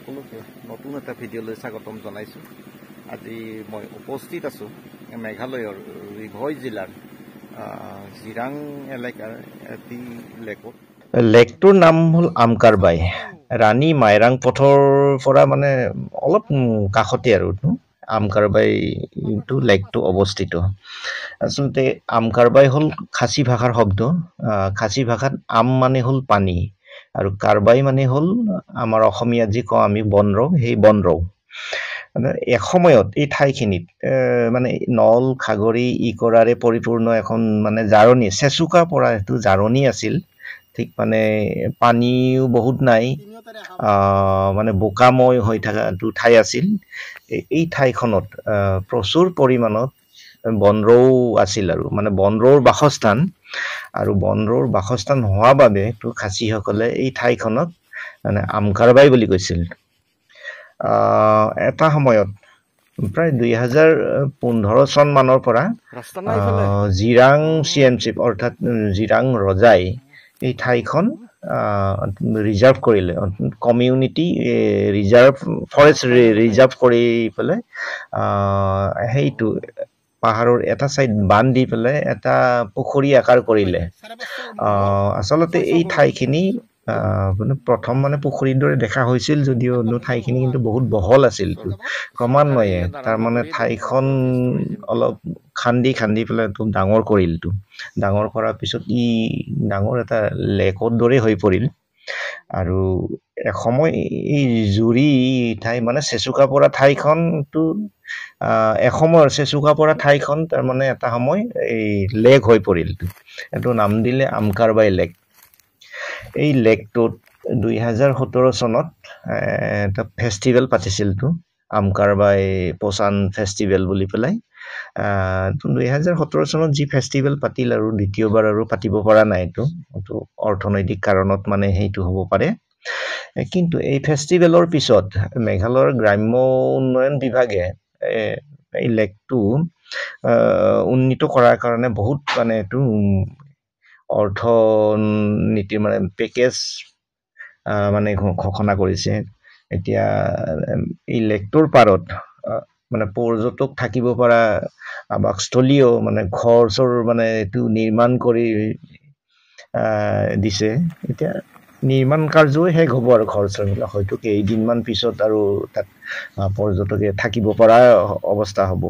সকলোকে নতুন এটা ভিডিঅ'লৈ স্বাগতম জনাইছোঁ। আজি মই উপস্থিত আছোঁ মেঘালয়ৰ ৰিভই জিলাৰ জিৰাং এলেকাৰ এটি লেকত। লেকটোৰ নাম হ'ল আমকাৰবাই। ৰাণী মাইৰাং পথৰ পৰা মানে অলপ কাষতে আৰু আমকাৰবাইটো লেকটো অৱস্থিত। আচলতে আমকাৰবাই হ'ল খাচী ভাষাৰ শব্দ। খাচী ভাষাত আম মানে হ'ল পানী আৰু কাৰবাই মানে হ'ল আমাৰ অসমীয়াত যি কওঁ আমি বনৰৌ, সেই বনৰৌ। এসময়ত এই ঠাইখিনিত মানে নল খাগৰি ইকৰাৰে পৰিপূৰ্ণ এখন মানে জাৰণি, চেচুকা পৰা এইটো জাৰণি আছিল। ঠিক মানে পানীও বহুত নাই, মানে বোকাময় হৈ থকাটো ঠাই আছিল। এই ঠাইখনত প্ৰচুৰ পৰিমাণত বনৰৌ আছিল আৰু মানে বনৰৌৰ বাসস্থান। আৰু বনৰৌৰ বাসস্থান হোৱা বাবে খাচীসকলে এই ঠাইখনক মানে আমকাৰবাই বুলি কৈছিল। এটা সময়ত প্ৰায় 2015 চন মানৰ পৰা জিৰাং CMC অৰ্থাৎ জিৰাং ৰজাই এই ঠাইখন ৰিজাৰ্ভ কৰিলে, কমিউনিটি ৰিজাৰ্ভ, ফৰেষ্ট ৰিজাৰ্ভ কৰি পেলাই সেইটো পাহাৰৰ এটা চাইড বান্ধ দি পেলাই এটা পুখুৰী আকাৰ কৰিলে। আচলতে এই ঠাইখিনি প্ৰথম মানে পুখুৰীৰ দৰে দেখা হৈছিল যদিও ঠাইখিনি কিন্তু বহুত বহল আছিল। ক্ৰমান্বয়ে তাৰমানে ঠাইখন অলপ খান্দি পেলাই ডাঙৰ কৰিলটো। ডাঙৰ কৰাৰ পিছত ই ডাঙৰ এটা লেকৰ দৰে হৈ পৰিল। আৰু এসময় এই জুৰি ঠাই মানে চেচুকা পৰা ঠাইখনটো এসময়ৰ চেচুকা পৰা ঠাইখন তাৰমানে এটা সময় এই লেক হৈ পৰিল। এইটো নাম দিলে আমকাৰবাই লেক। এই লেকটোত 2017 চনত এটা ফেষ্টিভেল পাতিছিলতো, আমকাৰবাই পোচান ফেষ্টিভেল বুলি পেলাই। 2017 চনত যি ফেষ্টিভেল পাতিল আৰু দ্বিতীয়বাৰ আৰু পাতিব পৰা নাই। এইটো অৰ্থনৈতিক কাৰণত মানে সেইটো হ'ব পাৰে। কিন্তু এই ফেষ্টিভেলৰ পিছত মেঘালয়ৰ গ্ৰাম্য উন্নয়ন বিভাগে এই লেকটো উন্নীত কৰাৰ কাৰণে বহুত মানে এইটো অৰ্থনীতিৰ মানে পেকেজ মানে ঘোষণা কৰিছে। এতিয়া এই লেকটোৰ পাৰত মানে পৰ্যটক থাকিব পৰা আৱাসস্থলীও মানে ঘৰ চৰ মানে এইটো নিৰ্মাণ কৰি দিছে। এতিয়া নিৰ্মাণ কাৰ্যও শেষ হ'ব আৰু ঘৰ চৰবিলাক হয়তো কেইদিনমান পিছত আৰু তাত পৰ্যটকে থাকিব পৰা অৱস্থা হ'ব।